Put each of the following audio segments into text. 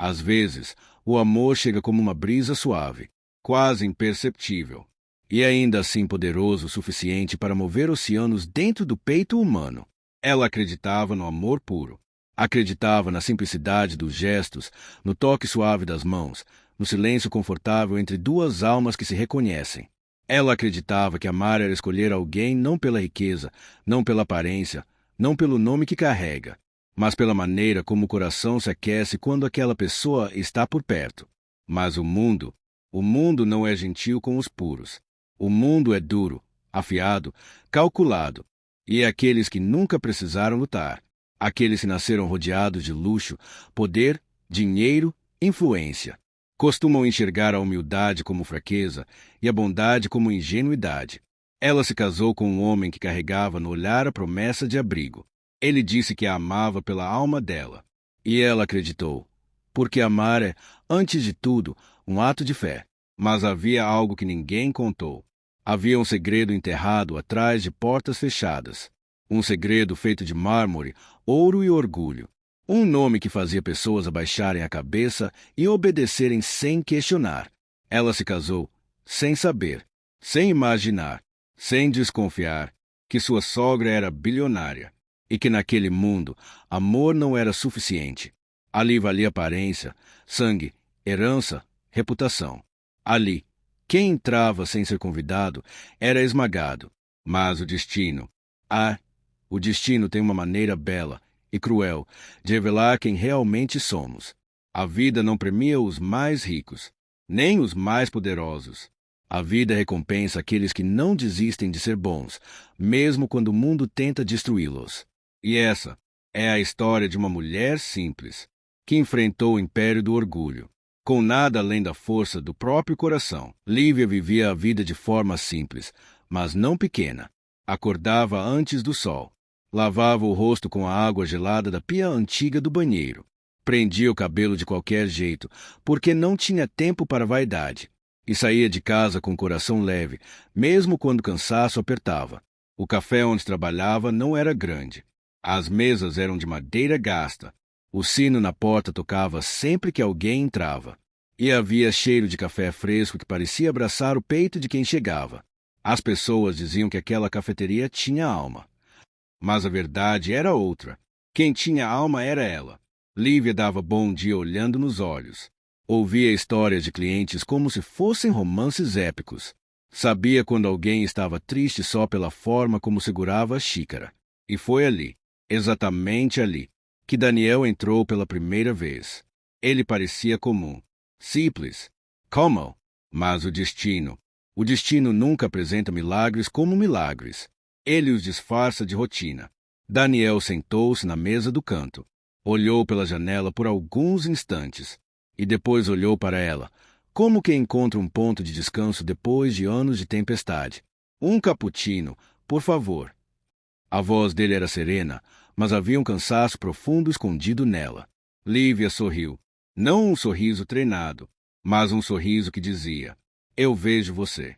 Às vezes, o amor chega como uma brisa suave, quase imperceptível, e ainda assim poderoso o suficiente para mover oceanos dentro do peito humano. Ela acreditava no amor puro. Acreditava na simplicidade dos gestos, no toque suave das mãos, no silêncio confortável entre duas almas que se reconhecem. Ela acreditava que amar era escolher alguém não pela riqueza, não pela aparência, não pelo nome que carrega, mas pela maneira como o coração se aquece quando aquela pessoa está por perto. Mas o mundo não é gentil com os puros. O mundo é duro, afiado, calculado, e é aqueles que nunca precisaram lutar, aqueles que nasceram rodeados de luxo, poder, dinheiro, influência. Costumam enxergar a humildade como fraqueza e a bondade como ingenuidade. Ela se casou com um homem que carregava no olhar a promessa de abrigo. Ele disse que a amava pela alma dela. E ela acreditou. Porque amar é, antes de tudo, um ato de fé. Mas havia algo que ninguém contou. Havia um segredo enterrado atrás de portas fechadas. Um segredo feito de mármore, ouro e orgulho. Um nome que fazia pessoas abaixarem a cabeça e obedecerem sem questionar. Ela se casou sem saber, sem imaginar, sem desconfiar que sua sogra era bilionária e que naquele mundo amor não era suficiente. Ali valia aparência, sangue, herança, reputação. Ali, quem entrava sem ser convidado era esmagado. Mas o destino, o destino tem uma maneira bela e cruel de revelar quem realmente somos. A vida não premia os mais ricos, nem os mais poderosos. A vida recompensa aqueles que não desistem de ser bons, mesmo quando o mundo tenta destruí-los. E essa é a história de uma mulher simples, que enfrentou o império do orgulho, com nada além da força do próprio coração. Lívia vivia a vida de forma simples, mas não pequena. Acordava antes do sol. Lavava o rosto com a água gelada da pia antiga do banheiro. Prendia o cabelo de qualquer jeito, porque não tinha tempo para vaidade. E saía de casa com o coração leve, mesmo quando o cansaço apertava. O café onde trabalhava não era grande. As mesas eram de madeira gasta. O sino na porta tocava sempre que alguém entrava. E havia cheiro de café fresco que parecia abraçar o peito de quem chegava. As pessoas diziam que aquela cafeteria tinha alma. Mas a verdade era outra. Quem tinha alma era ela. Lívia dava bom dia olhando nos olhos. Ouvia histórias de clientes como se fossem romances épicos. Sabia quando alguém estava triste só pela forma como segurava a xícara. E foi ali, exatamente ali, que Daniel entrou pela primeira vez. Ele parecia comum, simples, calmo, mas o destino nunca apresenta milagres como milagres. Ele os disfarça de rotina. Daniel sentou-se na mesa do canto. Olhou pela janela por alguns instantes e depois olhou para ela, como quem encontra um ponto de descanso depois de anos de tempestade. Um cappuccino, por favor. A voz dele era serena, mas havia um cansaço profundo escondido nela. Lívia sorriu. Não um sorriso treinado, mas um sorriso que dizia: "Eu vejo você."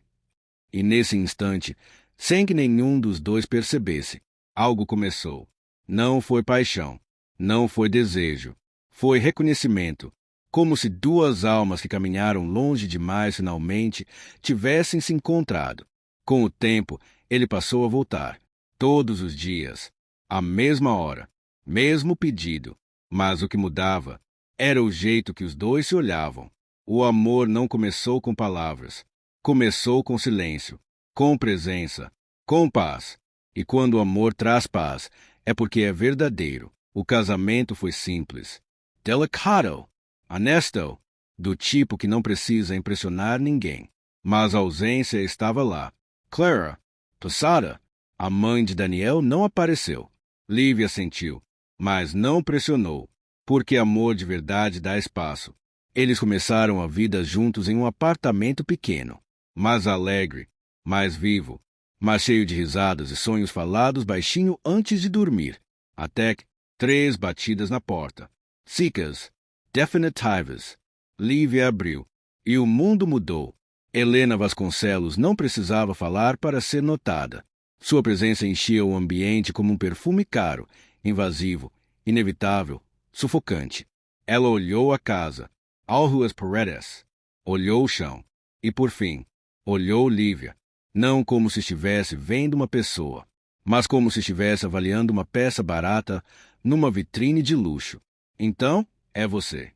E nesse instante, sem que nenhum dos dois percebesse, algo começou. Não foi paixão, não foi desejo, foi reconhecimento, como se duas almas que caminharam longe demais finalmente tivessem se encontrado. Com o tempo, ele passou a voltar, todos os dias, à mesma hora, mesmo pedido. Mas o que mudava era o jeito que os dois se olhavam. O amor não começou com palavras, começou com silêncio, com presença, com paz. E quando o amor traz paz, é porque é verdadeiro. O casamento foi simples, delicado, honesto, do tipo que não precisa impressionar ninguém. Mas a ausência estava lá. Clara, Posada, a mãe de Daniel, não apareceu. Lívia sentiu, mas não pressionou, porque amor de verdade dá espaço. Eles começaram a vida juntos em um apartamento pequeno, mais alegre, mais vivo, mas cheio de risadas e sonhos falados baixinho antes de dormir. Até que 3 batidas na porta. Secas, definitivas. Lívia abriu, e o mundo mudou. Helena Vasconcelos não precisava falar para ser notada. Sua presença enchia o ambiente como um perfume caro, invasivo, inevitável, sufocante. Ela olhou a casa, all ruas paredes, olhou o chão, e por fim, olhou Lívia, não como se estivesse vendo uma pessoa, mas como se estivesse avaliando uma peça barata numa vitrine de luxo. Então, é você.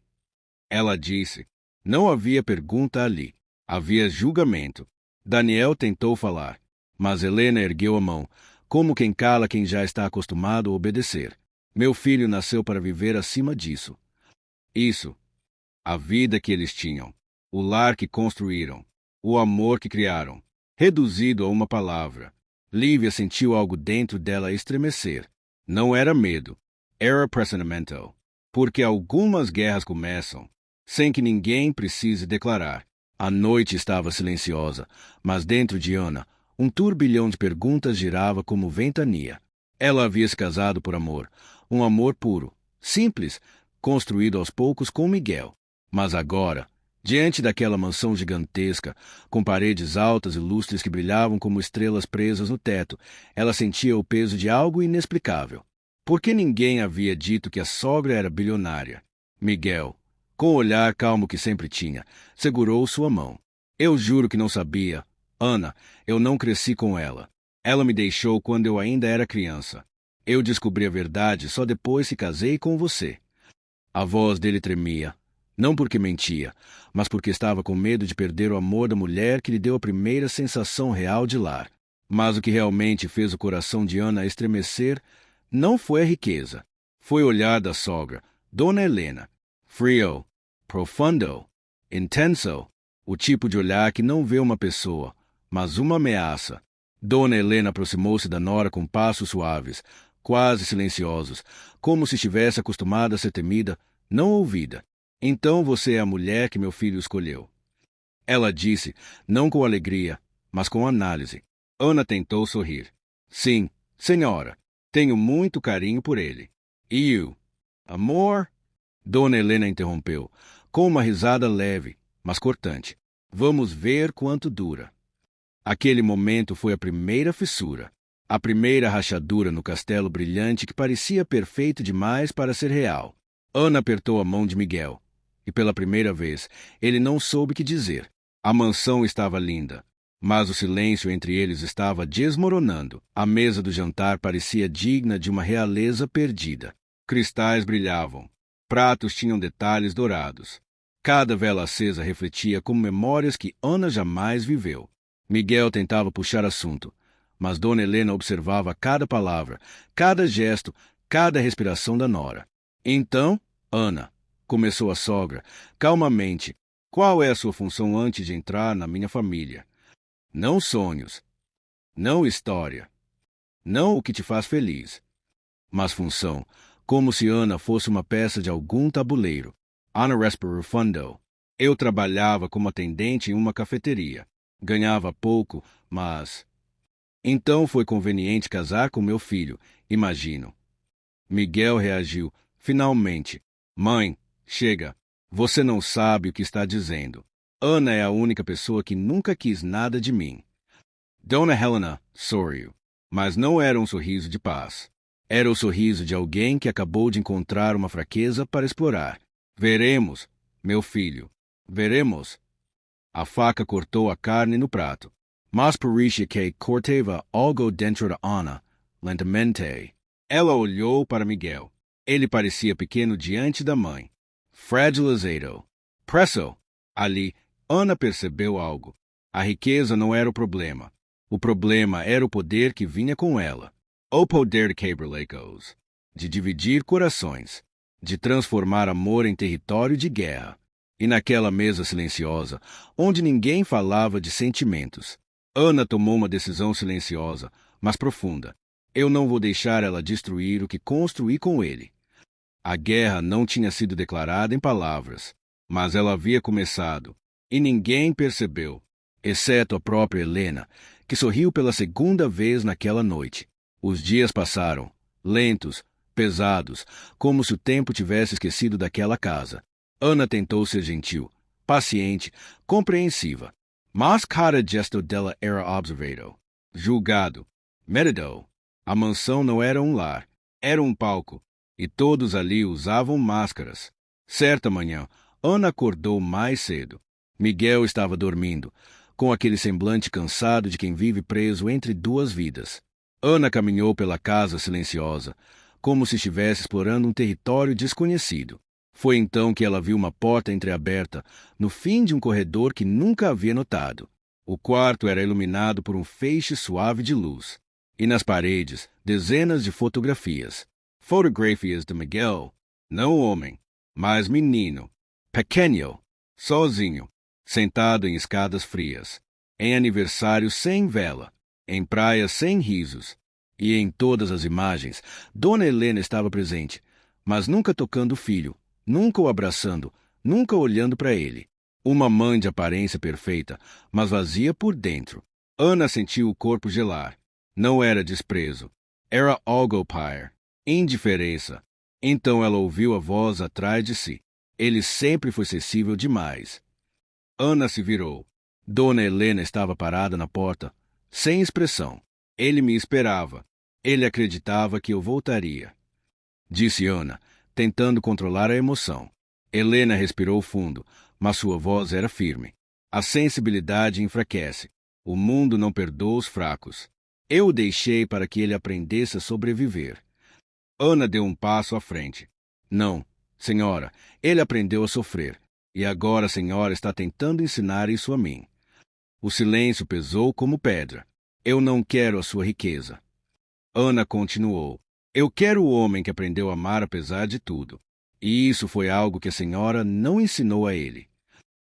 Ela disse. Não havia pergunta ali. Havia julgamento. Daniel tentou falar, mas Helena ergueu a mão, como quem cala quem já está acostumado a obedecer. Meu filho nasceu para viver acima disso. Isso. A vida que eles tinham. O lar que construíram. O amor que criaram. Reduzido a uma palavra. Lívia sentiu algo dentro dela estremecer. Não era medo. Era pressentimento. Porque algumas guerras começam sem que ninguém precise declarar. A noite estava silenciosa, mas dentro de Ana, um turbilhão de perguntas girava como ventania. Ela havia se casado por amor, um amor puro, simples, construído aos poucos com Miguel. Mas agora, diante daquela mansão gigantesca, com paredes altas e lustres que brilhavam como estrelas presas no teto, ela sentia o peso de algo inexplicável. Por que ninguém havia dito que a sogra era bilionária? Miguel, com o olhar calmo que sempre tinha, segurou sua mão. Eu juro que não sabia. Ana, eu não cresci com ela. Ela me deixou quando eu ainda era criança. Eu descobri a verdade só depois que casei com você. A voz dele tremia. Não porque mentia, mas porque estava com medo de perder o amor da mulher que lhe deu a primeira sensação real de lar. Mas o que realmente fez o coração de Ana estremecer não foi a riqueza. Foi o olhar da sogra, Dona Helena. Frio, profundo, intenso, o tipo de olhar que não vê uma pessoa, mas uma ameaça. Dona Helena aproximou-se da nora com passos suaves, quase silenciosos, como se estivesse acostumada a ser temida, não ouvida. Então você é a mulher que meu filho escolheu. Ela disse, não com alegria, mas com análise. Ana tentou sorrir. Sim, senhora, tenho muito carinho por ele. E eu? Amor? Dona Helena interrompeu, com uma risada leve, mas cortante. Vamos ver quanto dura. Aquele momento foi a primeira fissura, a primeira rachadura no castelo brilhante que parecia perfeito demais para ser real. Ana apertou a mão de Miguel, e pela primeira vez ele não soube o que dizer. A mansão estava linda, mas o silêncio entre eles estava desmoronando. A mesa do jantar parecia digna de uma realeza perdida. Cristais brilhavam. Pratos tinham detalhes dourados. Cada vela acesa refletia como memórias que Ana jamais viveu. Miguel tentava puxar assunto, mas Dona Helena observava cada palavra, cada gesto, cada respiração da nora. Então, Ana, começou a sogra, calmamente, qual é a sua função antes de entrar na minha família? Não sonhos, não história, não o que te faz feliz, mas função, como se Ana fosse uma peça de algum tabuleiro. Ana respirou fundo. Eu trabalhava como atendente em uma cafeteria. Ganhava pouco, mas... Então foi conveniente casar com meu filho, imagino. Miguel reagiu. Finalmente. Mãe, chega. Você não sabe o que está dizendo. Ana é a única pessoa que nunca quis nada de mim. Dona Helena sorriu, mas não era um sorriso de paz. Era o sorriso de alguém que acabou de encontrar uma fraqueza para explorar. Veremos, meu filho. Veremos. A faca cortou a carne no prato. Mas parecia que cortava algo dentro de Ana, lentamente. Ela olhou para Miguel. Ele parecia pequeno diante da mãe. Fragilizado. Preso. Ali, Ana percebeu algo. A riqueza não era o problema. O problema era o poder que vinha com ela. O poder de quebrar legos, de dividir corações, de transformar amor em território de guerra. E naquela mesa silenciosa, onde ninguém falava de sentimentos, Ana tomou uma decisão silenciosa, mas profunda. Eu não vou deixar ela destruir o que construí com ele. A guerra não tinha sido declarada em palavras, mas ela havia começado, e ninguém percebeu, exceto a própria Helena, que sorriu pela segunda vez naquela noite. Os dias passaram, lentos, pesados, como se o tempo tivesse esquecido daquela casa. Ana tentou ser gentil, paciente, compreensiva. Mas cada gesto dela era observado, julgado, meditado. A mansão não era um lar, era um palco, e todos ali usavam máscaras. Certa manhã, Ana acordou mais cedo. Miguel estava dormindo, com aquele semblante cansado de quem vive preso entre duas vidas. Ana caminhou pela casa silenciosa, como se estivesse explorando um território desconhecido. Foi então que ela viu uma porta entreaberta no fim de um corredor que nunca havia notado. O quarto era iluminado por um feixe suave de luz. E nas paredes, dezenas de fotografias. Fotografias de Miguel, não homem, mas menino, pequeno, sozinho, sentado em escadas frias, em aniversário sem vela, em praias sem risos. E em todas as imagens, Dona Helena estava presente, mas nunca tocando o filho, nunca o abraçando, nunca olhando para ele. Uma mãe de aparência perfeita, mas vazia por dentro. Ana sentiu o corpo gelar. Não era desprezo. Era algopire, indiferença. Então ela ouviu a voz atrás de si. Ele sempre foi sensível demais. Ana se virou. Dona Helena estava parada na porta, sem expressão. Ele me esperava. Ele acreditava que eu voltaria, disse Ana, tentando controlar a emoção. Helena respirou fundo, mas sua voz era firme. A sensibilidade enfraquece. O mundo não perdoa os fracos. Eu o deixei para que ele aprendesse a sobreviver. Ana deu um passo à frente. Não, senhora, ele aprendeu a sofrer. E agora a senhora está tentando ensinar isso a mim. O silêncio pesou como pedra. Eu não quero a sua riqueza. Ana continuou. Eu quero o homem que aprendeu a amar apesar de tudo. E isso foi algo que a senhora não ensinou a ele.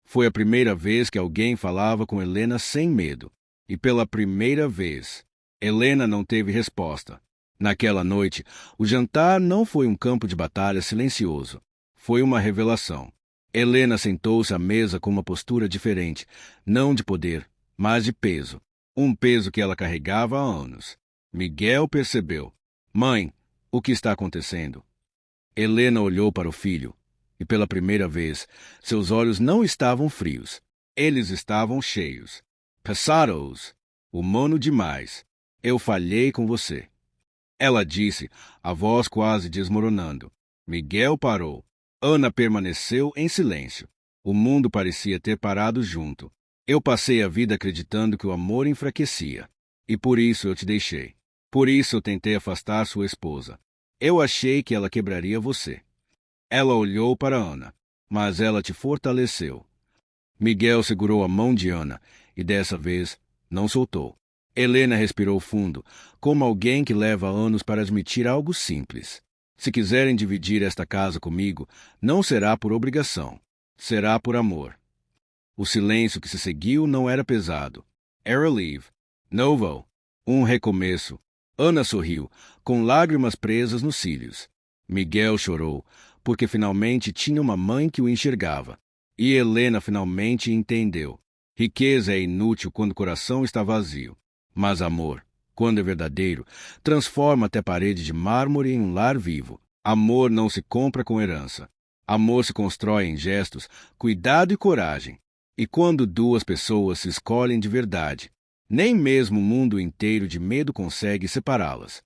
Foi a primeira vez que alguém falava com Helena sem medo. E pela primeira vez, Helena não teve resposta. Naquela noite, o jantar não foi um campo de batalha silencioso. Foi uma revelação. Helena sentou-se à mesa com uma postura diferente, não de poder, mas de peso. Um peso que ela carregava há anos. Miguel percebeu. Mãe, o que está acontecendo? Helena olhou para o filho, e pela primeira vez, seus olhos não estavam frios. Eles estavam cheios. Pesados. Humano demais. Eu falhei com você. Ela disse, a voz quase desmoronando. Miguel parou. Ana permaneceu em silêncio. O mundo parecia ter parado junto. Eu passei a vida acreditando que o amor enfraquecia. E por isso eu te deixei. Por isso eu tentei afastar sua esposa. Eu achei que ela quebraria você. Ela olhou para Ana, mas ela te fortaleceu. Miguel segurou a mão de Ana e dessa vez não soltou. Helena respirou fundo, como alguém que leva anos para admitir algo simples. Se quiserem dividir esta casa comigo, não será por obrigação. Será por amor. O silêncio que se seguiu não era pesado. Era leave. Novo. Um recomeço. Ana sorriu, com lágrimas presas nos cílios. Miguel chorou, porque finalmente tinha uma mãe que o enxergava. E Helena finalmente entendeu. Riqueza é inútil quando o coração está vazio. Mas amor, quando é verdadeiro, transforma até parede de mármore em um lar vivo. Amor não se compra com herança. Amor se constrói em gestos, cuidado e coragem. E quando duas pessoas se escolhem de verdade, nem mesmo o mundo inteiro de medo consegue separá-las.